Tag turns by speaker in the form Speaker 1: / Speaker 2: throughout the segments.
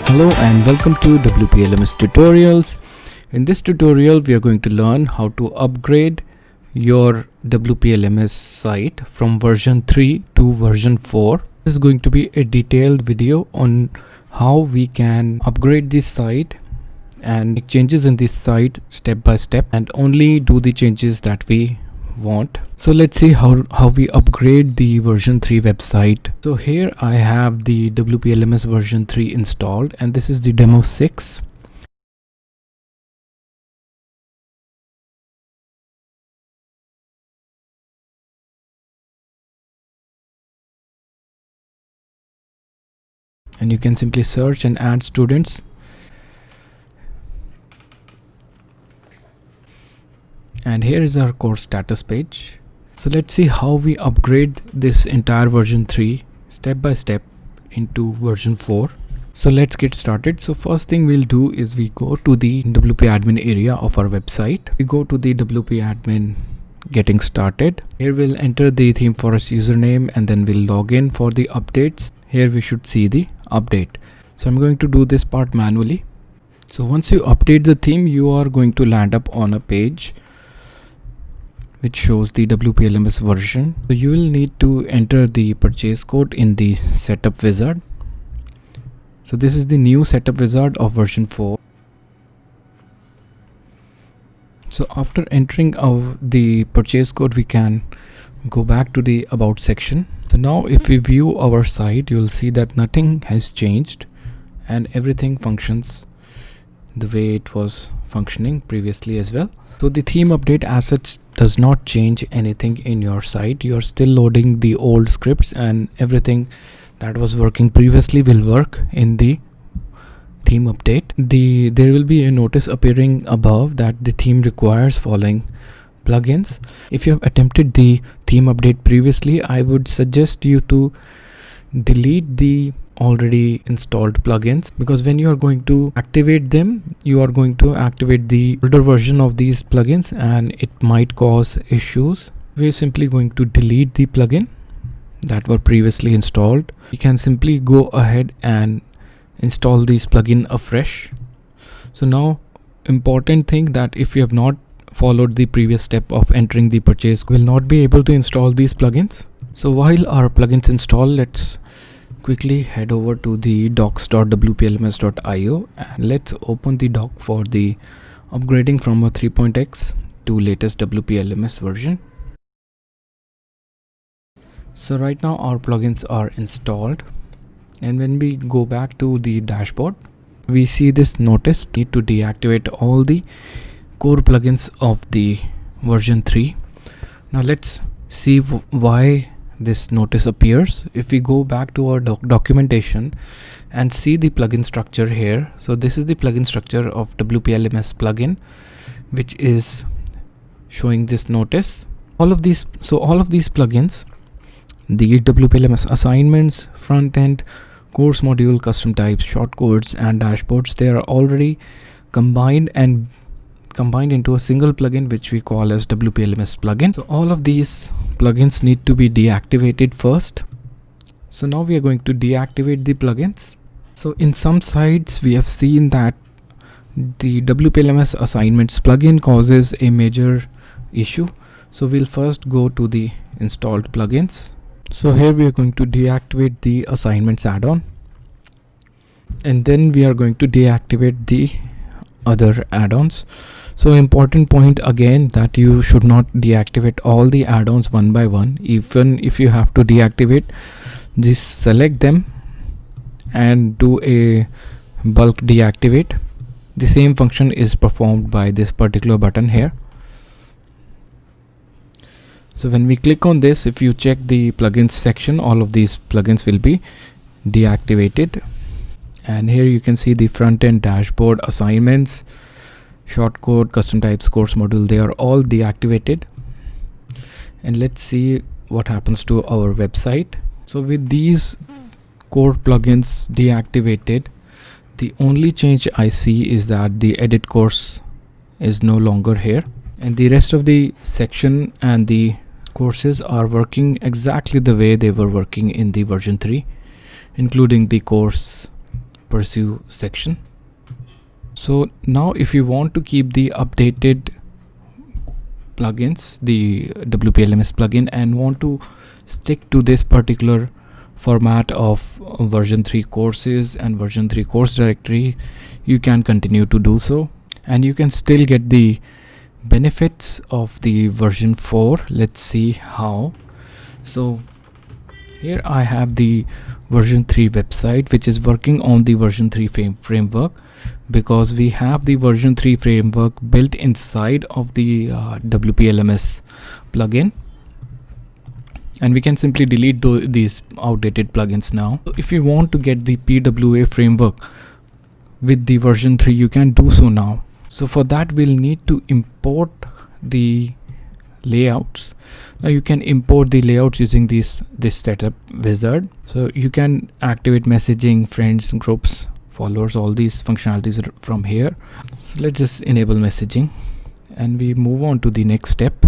Speaker 1: Hello and welcome to WPLMS tutorials. In this tutorial we are going to learn how to upgrade your WPLMS site from version 3 to version 4. This is going to be a detailed video on how we can upgrade this site and make changes in this site step by step and only do the changes that we want. So let's see how we upgrade the version 3 website. So here I have the WPLMS version 3 installed and this is the demo 6. And you can simply search and add students. And here is our course status page. So let's see how we upgrade this entire version 3 step by step into version 4. So let's get started. So first thing we'll do is we go to the WP admin area of our website. We go to the WP admin getting started. Here we'll enter the theme forest username and then we'll log in for the updates. Here we should see the update. So I'm going to do this part manually. So once you update the theme, you are going to land up on a page which shows the WPLMS version. So you will need to enter the purchase code in the setup wizard. So this is the new setup wizard of version 4. So after entering the purchase code, we can go back to the about section. So now if we view our site, you will see that nothing has changed and everything functions the way it was functioning previously as well. So the theme update as such does not change anything in your site. You are still loading the old scripts and everything that was working previously will work in the theme update. There will be a notice appearing above that the theme requires following plugins. If you have attempted the theme update previously, I would suggest you to delete the already installed plugins, because when you are going to activate them, you are going to activate the older version of these plugins and it might cause issues. We're simply going to delete the plugin that were previously installed. You can simply go ahead and install this plugin afresh. So now important thing that if you have not followed the previous step of entering the purchase, will not be able to install these plugins. So while our plugins install, let's quickly head over to the docs.wplms.io and let's open the doc for the upgrading from a 3.x to latest WPLMS version. So right now our plugins are installed, and when we go back to the dashboard, we see this notice: need to deactivate all the core plugins of the version 3. Now let's see why this notice appears. If we go back to our documentation and see the plugin structure here, so this is the plugin structure of WPLMS plugin which is showing this notice. All of these plugins, the WPLMS assignments, front end, course module, custom types, shortcodes and dashboards, they are already combined into a single plugin which we call as WPLMS plugin. So all of these plugins need to be deactivated first. So now we are going to deactivate the plugins. So in some sites we have seen that the WPLMS assignments plugin causes a major issue. So we'll first go to the installed plugins. So here we are going to deactivate the assignments add-on, and then we are going to deactivate the other add-ons. So important point again that you should not deactivate all the add-ons one by one. Even if you have to deactivate, just select them and do a bulk deactivate. The same function is performed by this particular button here. So when we click on this, if you check the plugins section, all of these plugins will be deactivated. And here you can see the front end, dashboard, assignments, shortcode, custom types, course module, they are all deactivated. And let's see what happens to our website. So with these core plugins deactivated, the only change I see is that the edit course is no longer here, and the rest of the section and the courses are working exactly the way they were working in the version 3, including the course pursue section. So now if you want to keep the updated plugins, the WPLMS plugin, and want to stick to this particular format of version 3 courses and version 3 course directory, you can continue to do so, and you can still get the benefits of the version 4. Let's see how. So here I have the version 3 website, which is working on the version 3 framework, because we have the version 3 framework built inside of the WPLMS plugin, and we can simply delete these outdated plugins now. So if you want to get the PWA framework with the version 3, you can do so now. So for that we'll need to import the layouts. Now you can import the layouts using this setup wizard. So you can activate messaging, friends, groups, followers, all these functionalities from here. So let's just enable messaging and we move on to the next step.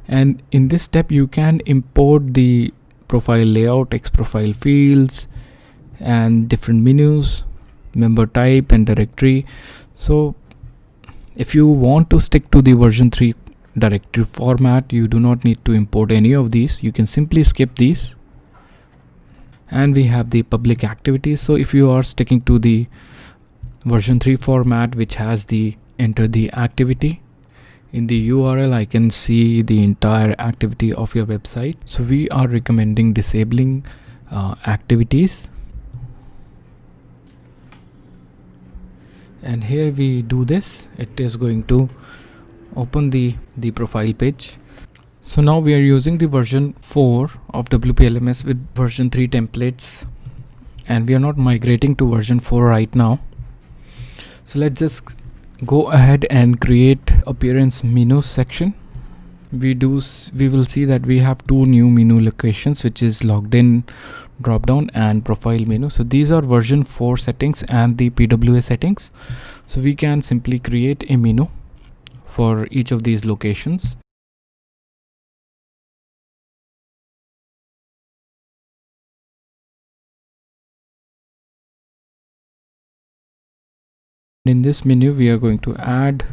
Speaker 1: And in this step you can import the profile layout, text profile fields, and different menus, member type and directory. So if you want to stick to the version 3 directory format, you do not need to import any of these. You can simply skip these. And we have the public activities. So if you are sticking to the version 3 format, which has the enter the activity in the URL, I can see the entire activity of your website. So we are recommending disabling activities. And here we do this, it is going to open the profile page. So now we are using the version 4 of WPLMS with version 3 templates, and we are not migrating to version 4 right now. So let's just go ahead and create appearance menu section. We will see that we have two new menu locations, which is logged in drop down and profile menu. So these are version 4 settings and the PWA settings. So we can simply create a menu for each of these locations. In this menu we are going to add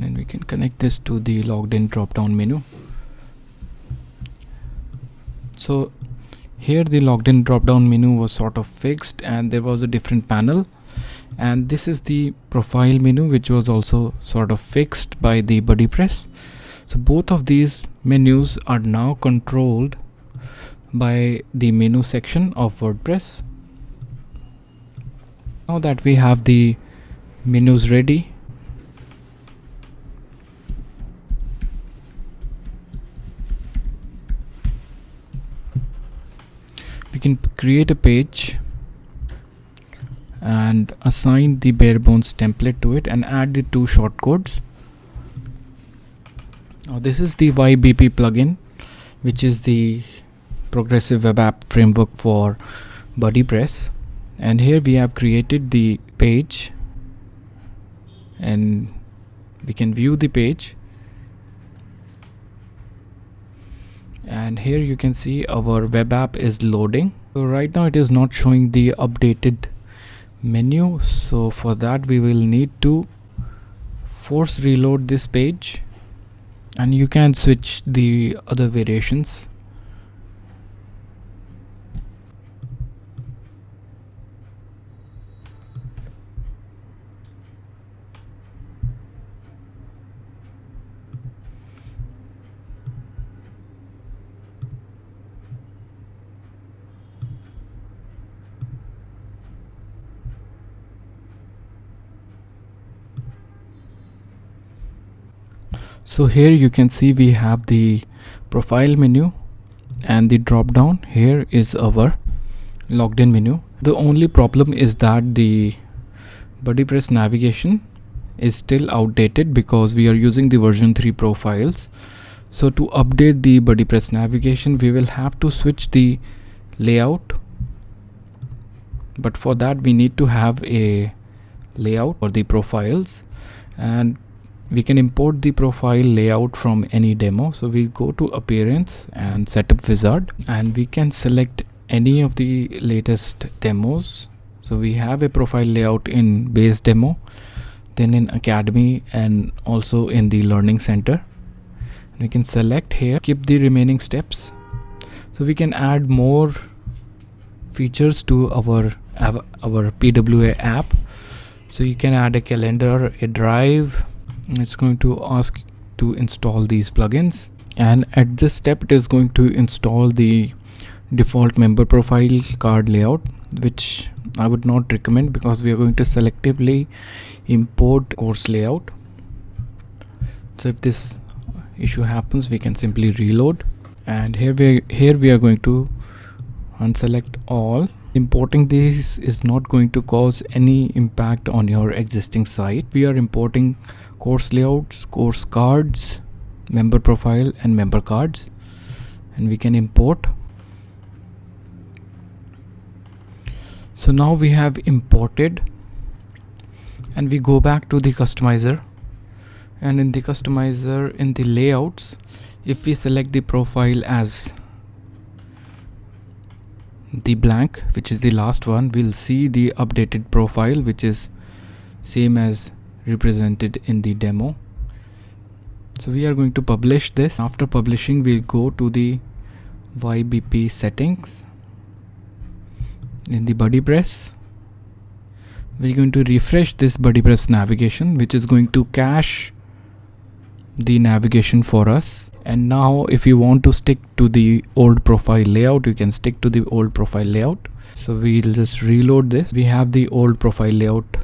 Speaker 1: and we can connect this to the logged in drop down menu. So here the logged in drop down menu was sort of fixed and there was a different panel, and this is the profile menu, which was also sort of fixed by the BuddyPress. So both of these menus are now controlled by the menu section of WordPress. Now that we have the menus ready, we can create a page and assign the bare bones template to it and add the two shortcodes. Now this is the VibeBP plugin, which is the progressive web app framework for BuddyPress, and here we have created the page and we can view the page, and here you can see our web app is loading. So right now it is not showing the updated menu, so for that we will need to force reload this page, and you can switch the other variations. So here you can see we have the profile menu and the drop down. Here is our logged in menu. The only problem is that the BuddyPress navigation is still outdated because we are using the version 3 profiles. So to update the BuddyPress navigation, we will have to switch the layout, but for that we need to have a layout for the profiles, and we can import the profile layout from any demo. So we go to appearance and setup wizard, and we can select any of the latest demos. So we have a profile layout in base demo, then in academy, and also in the learning center. We can select here, skip the remaining steps. So we can add more features to our PWA app. So you can add a calendar, a drive. It's going to ask to install these plugins, and at this step it is going to install the default member profile card layout, which I would not recommend because we are going to selectively import course layout. So if this issue happens, we can simply reload, and here we are going to unselect all. Importing this is not going to cause any impact on your existing site. We are importing course layouts, course cards, member profile, and member cards, and we can import. So now we have imported, and we go back to the customizer, and in the customizer, in the layouts, if we select the profile as the blank, which is the last one, we'll see the updated profile, which is same as represented in the demo. So we are going to publish this. After publishing, we'll go to the VibeBP settings. In the BuddyPress, we're going to refresh this BuddyPress navigation, which is going to cache the navigation for us. And now if you want to stick to the old profile layout, you can stick to the old profile layout. So we'll just reload this. We have the old profile layout,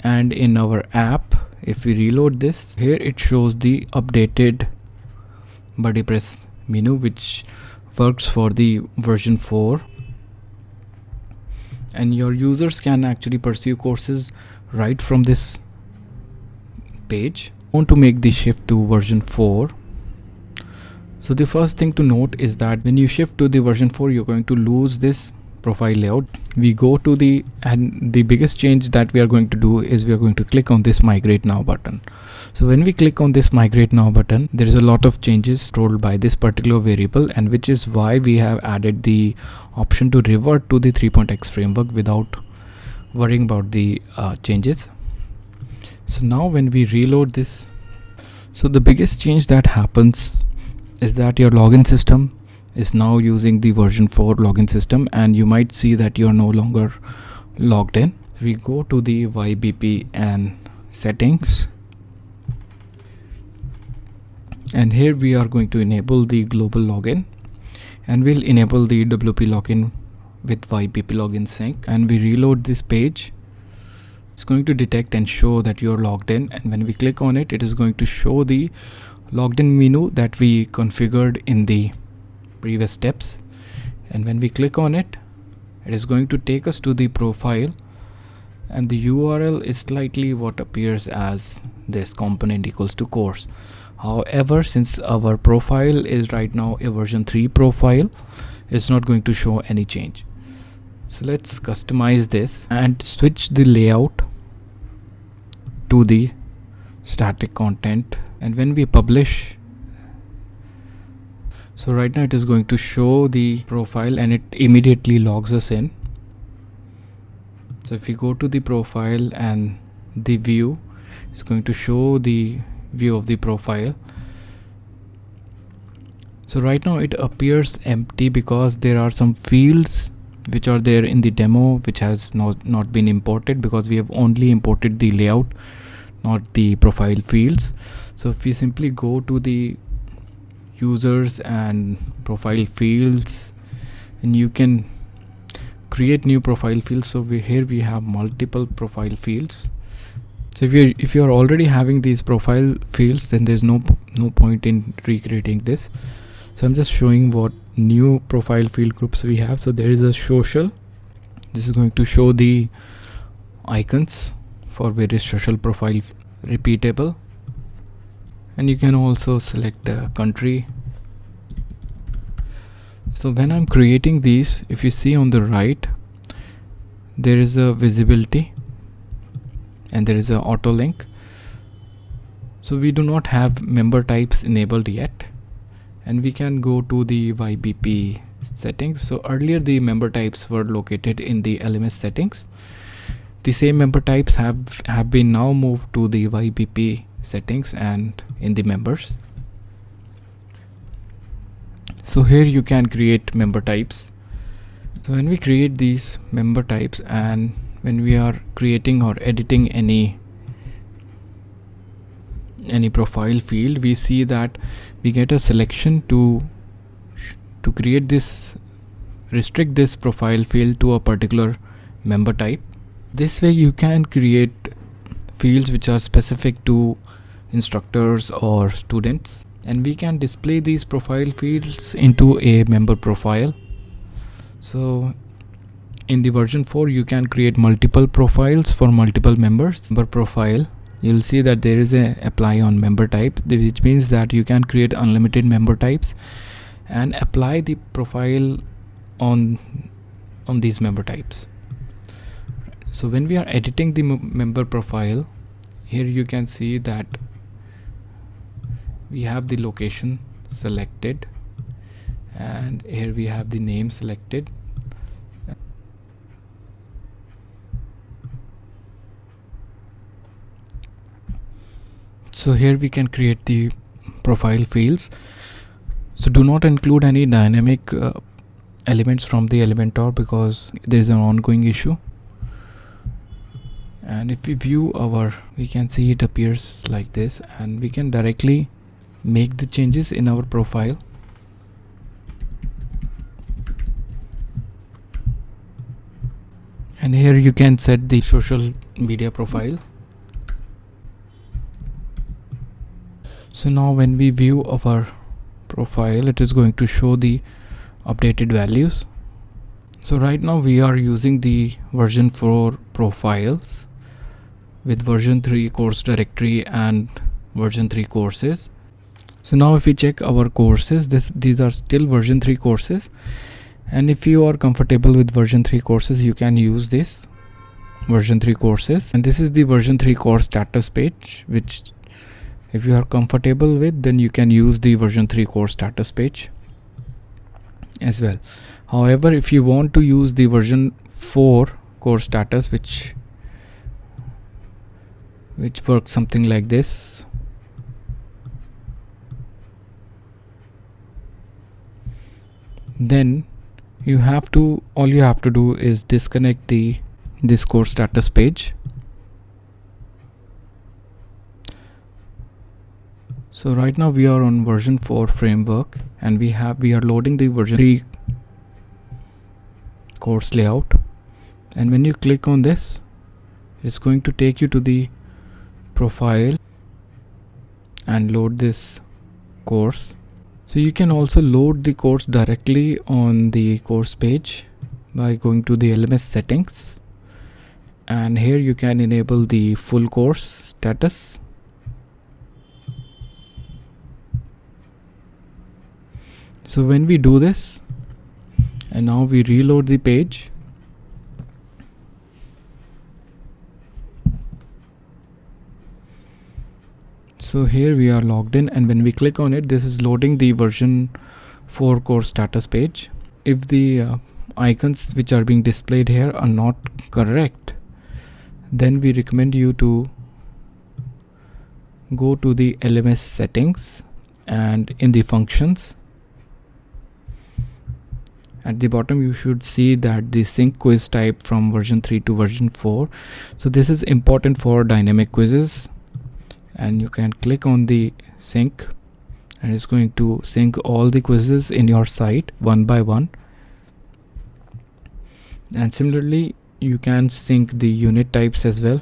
Speaker 1: and in our app, if we reload this, here it shows the updated BuddyPress menu, which works for the version 4. And your users can actually pursue courses right from this page. I want to make the shift to version 4. So the first thing to note is that when you shift to the version 4, you're going to lose this profile layout. We go to the biggest change that we are going to do is we are going to click on this migrate now button. So when we click on this migrate now button, there is a lot of changes controlled by this particular variable, and which is why we have added the option to revert to the 3.x framework without worrying about the changes. So now when we reload this, so the biggest change that happens is that your login system is now using the version 4 login system, and you might see that you are no longer logged in. We go to the VibeBP and settings, and here we are going to enable the global login, and we'll enable the WP login with VibeBP login sync. And we reload this page. It's going to detect and show that you're logged in, and when we click on it, it is going to show the logged in menu that we configured in the previous steps. And when we click on it, it is going to take us to the profile, and the URL is slightly what appears as this component equals to course. However, since our profile is right now a version 3 profile, it's not going to show any change. So let's customize this and switch the layout to the static content. And when we publish, so right now it is going to show the profile, and it immediately logs us in. So if we go to the profile and the view, it's going to show the view of the profile. So right now it appears empty because there are some fields which are there in the demo which has not been imported, because we have only imported the layout, not the profile fields. So if we simply go to the users and profile fields, and you can create new profile fields. So here we have multiple profile fields. So if you are already having these profile fields, then there's no point in recreating this. So I'm just showing what new profile field groups we have. So there is a social. This is going to show the icons for various social profile, repeatable, and you can also select a country. So when I'm creating these, if you see on the right, there is a visibility and there is a auto link. So we do not have member types enabled yet, and we can go to the VibeBP settings. So earlier the member types were located in the LMS settings. The same member types have been now moved to the VibeBP settings and in the members. So here you can create member types. So when we create these member types, and when we are creating or editing any profile field, we see that we get a selection to create this, restrict this profile field to a particular member type. This way you can create fields which are specific to instructors or students, and we can display these profile fields into a member profile. So in the version 4 you can create multiple profiles for multiple members. Member profile, you'll see that there is a apply on member type, which means that you can create unlimited member types and apply the profile on these member types. So when we are editing the member profile, here you can see that we have the location selected, and here we have the name selected. So here we can create the profile fields. So do not include any dynamic elements from the Elementor, because there is an ongoing issue. And if we view we can see it appears like this, and we can directly make the changes in our profile. And here you can set the social media profile. So now when we view our profile, it is going to show the updated values. So right now we are using the version 4 profiles with version 3 course directory and version 3 courses. So now if we check our courses, these are still version 3 courses, and if you are comfortable with version 3 courses, you can use this version 3 courses. And this is the version 3 course status page, which if you are comfortable with, then you can use the version 3 course status page as well. However, if you want to use the version 4 course status, which works something like this, then all you have to do is disconnect this course status page. So right now we are on version 4 framework, and we are loading the version 3 course layout. And when you click on this, it's going to take you to the profile and load this course. So you can also load the course directly on the course page by going to the LMS settings, and here you can enable the full course status. So when we do this, and now we reload the page, so here we are logged in, and when we click on it, this is loading the version 4 course status page. If the icons which are being displayed here are not correct, then we recommend you to go to the LMS settings, and in the functions at the bottom you should see that the sync quiz type from version 3 to version 4. So this is important for dynamic quizzes, and you can click on the sync, and it's going to sync all the quizzes in your site one by one. And similarly you can sync the unit types as well.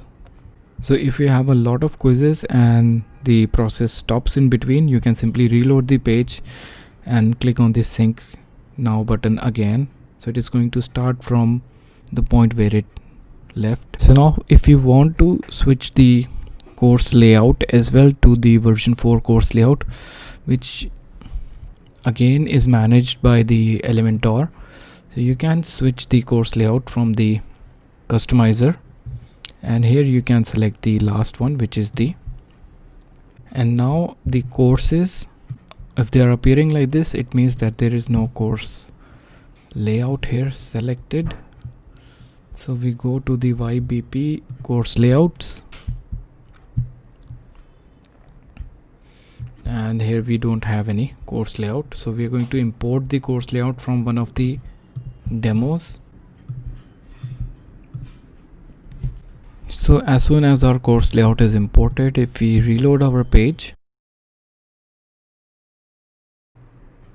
Speaker 1: So if you have a lot of quizzes and the process stops in between, you can simply reload the page and click on the sync now button again. So it is going to start from the point where it left. So now if you want to switch the course layout as well to the version 4 course layout, which again is managed by the Elementor, so you can switch the course layout from the customizer, and here you can select the last one, which is the And now the courses, if they are appearing like this, it means that there is no course layout here selected. So we go to the VibeBP course layouts, and here we don't have any course layout, so we are going to import the course layout from one of the demos. So as soon as our course layout is imported, if we reload our page,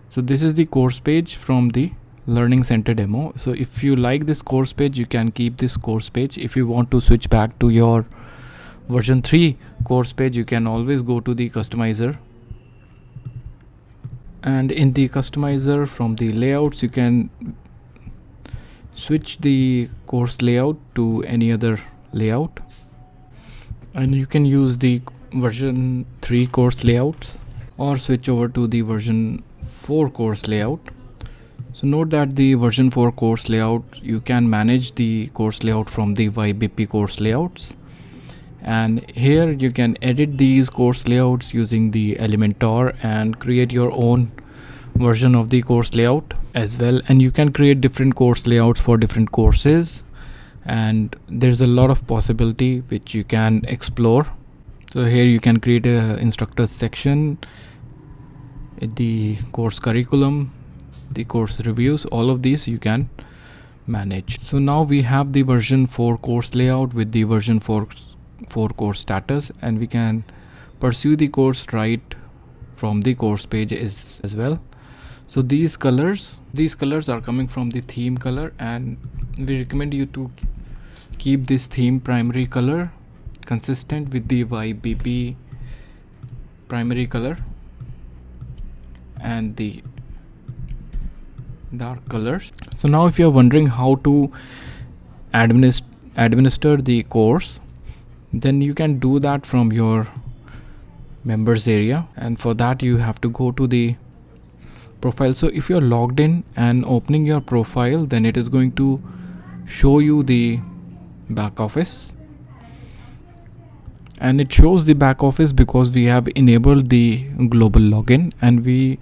Speaker 1: so this is the course page from the Learning Center demo. So if you like this course page, you can keep this course page. If you want to switch back to your version 3 course page, you can always go to the customizer, and in the customizer from the layouts you can switch the course layout to any other layout, and you can use the version 3 course layouts or switch over to the version 4 course layout. So note that the version 4 course layout, you can manage the course layout from the VibeBP course layouts, and here you can edit these course layouts using the Elementor and create your own version of the course layout as well. And you can create different course layouts for different courses, and there's a lot of possibility which you can explore. So here you can create a instructor section, the course curriculum, the course reviews, all of these you can manage. So now we have the version 4 course layout with the version 4 course status, and we can pursue the course right from the course page as well. So these colors are coming from the theme color, and we recommend you to keep this theme primary color consistent with the VibeBP primary color and the dark colors. So now if you are wondering how to administer the course, then you can do that from your members area, and for that you have to go to the profile. So if you're logged in and opening your profile, then it is going to show you the back office, and it shows the back office because we have enabled the global login, and we're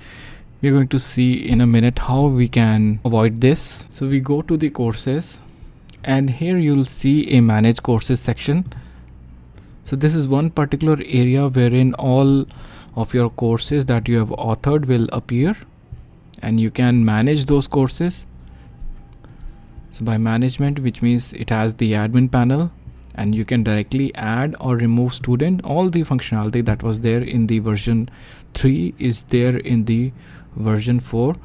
Speaker 1: going to see in a minute how we can avoid this. So we go to the courses, and here you'll see a manage courses section. So this is one particular area wherein all of your courses that you have authored will appear, and you can manage those courses. So by management, which means it has the admin panel, and you can directly add or remove student. All the functionality that was there in the version 3 is there in the version 4,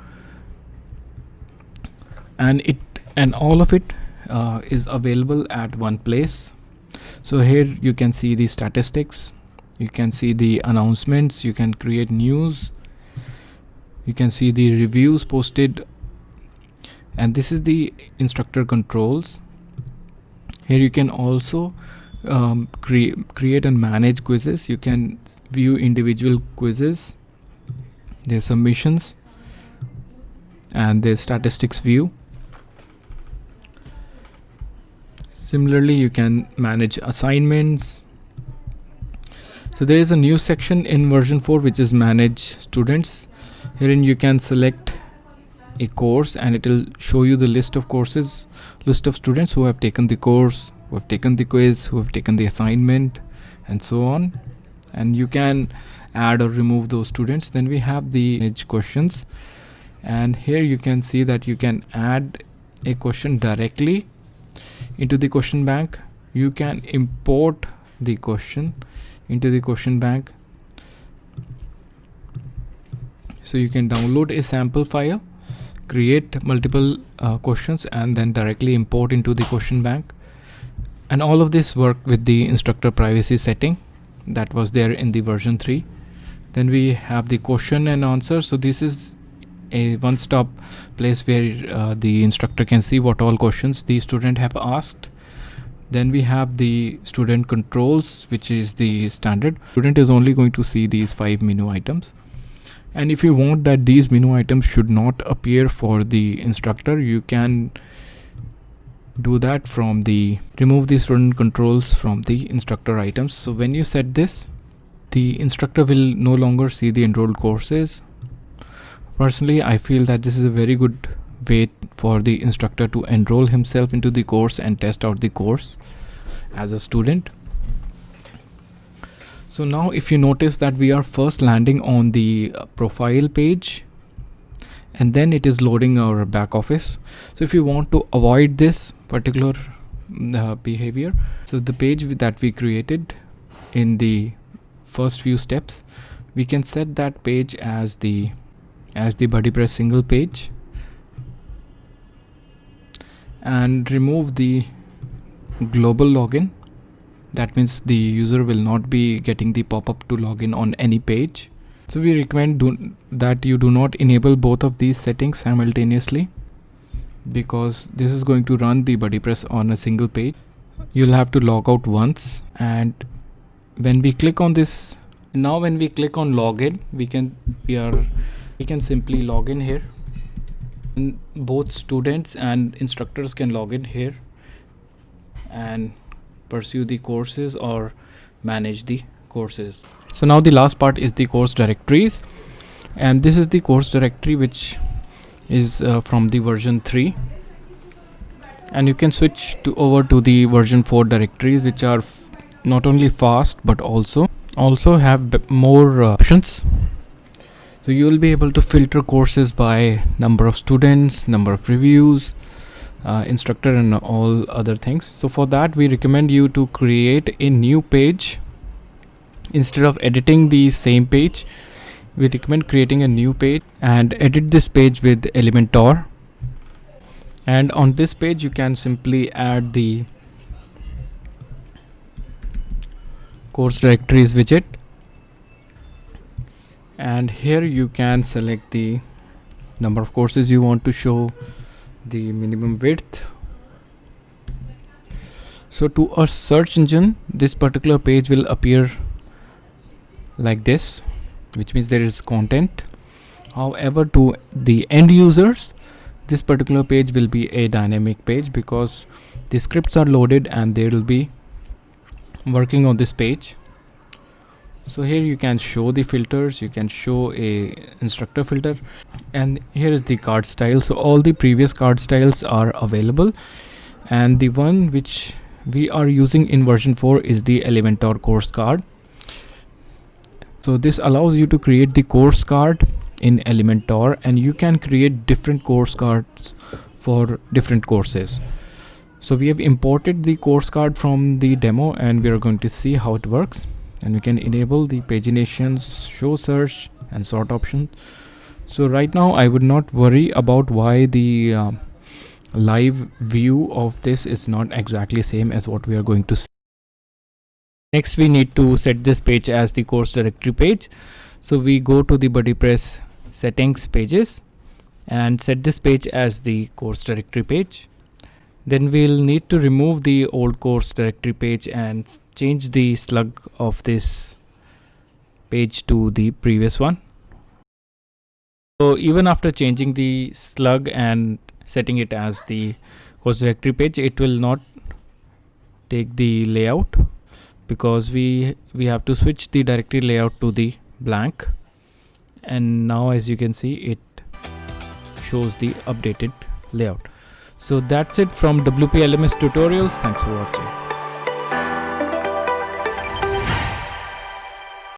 Speaker 1: and all of it is available at one place. So here you can see the statistics, you can see the announcements, you can create news, you can see the reviews posted, and this is the instructor controls. Here you can also create and manage quizzes. You can view individual quizzes, their submissions, and their statistics view. Similarly, you can manage assignments. So there is a new section in version 4 which is manage students. Herein you can select a course, and it will show you the list of courses, list of students who have taken the course, who have taken the quiz, who have taken the assignment, and so on. And you can add or remove those students. Then we have the manage questions, and here you can see that you can add a question directly into the question bank. You can import the question into the question bank. So you can download a sample file, create multiple questions, and then directly import into the question bank. And all of this work with the instructor privacy setting that was there in the version 3. Then we have the question and answer. So this is a one-stop place where the instructor can see what all questions the student have asked. Then we have the student controls, which is the standard. Student is only going to see these 5 menu items, and if you want that these menu items should not appear for the instructor, you can do that from the remove the student controls from the instructor items. So when you set this, the instructor will no longer see the enrolled courses. Personally, I feel that this is a very good way for the instructor to enroll himself into the course and test out the course as a student. So now if you notice that we are first landing on the profile page, and then it is loading our back office. So if you want to avoid this particular behavior, so the page that we created in the first few steps, we can set that page as the BuddyPress single page and remove the global login. That means the user will not be getting the pop-up to log in on any page. So we recommend that you do not enable both of these settings simultaneously, because this is going to run the BuddyPress on a single page. You'll have to log out once, and when we click on this, now when we click on login, we can simply log in here, and both students and instructors can log in here and pursue the courses or manage the courses. So now the last part is the course directories, and this is the course directory which is from the version 3, and you can switch over to the version 4 directories, which are not only fast but also have more options. So you will be able to filter courses by number of students, number of reviews, instructor, and all other things. So for that, we recommend you to create a new page. Instead of editing the same page, we recommend creating a new page and edit this page with Elementor. And on this page, you can simply add the course directories widget, and here you can select the number of courses you want to show, the minimum width. So to a search engine, this particular page will appear like this, which means there is content. However, to the end users, this particular page will be a dynamic page, because the scripts are loaded and they will be working on this page. So here you can show the filters, you can show a instructor filter, and here is the card style. So all the previous card styles are available, and the one which we are using in version 4 is the Elementor course card. So this allows you to create the course card in Elementor, and you can create different course cards for different courses. So we have imported the course card from the demo, and we are going to see how it works. And we can enable the paginations, show search, and sort option. So right now I would not worry about why the live view of this is not exactly same as what we are going to see. Next, we need to set this page as the course directory page. So we go to the BuddyPress settings pages and set this page as the course directory page. Then we'll need to remove the old course directory page and change the slug of this page to the previous one. So even after changing the slug and setting it as the course directory page, it will not take the layout, because we have to switch the directory layout to the blank. And now, as you can see, it shows the updated layout. So that's it from WPLMS tutorials. Thanks for watching.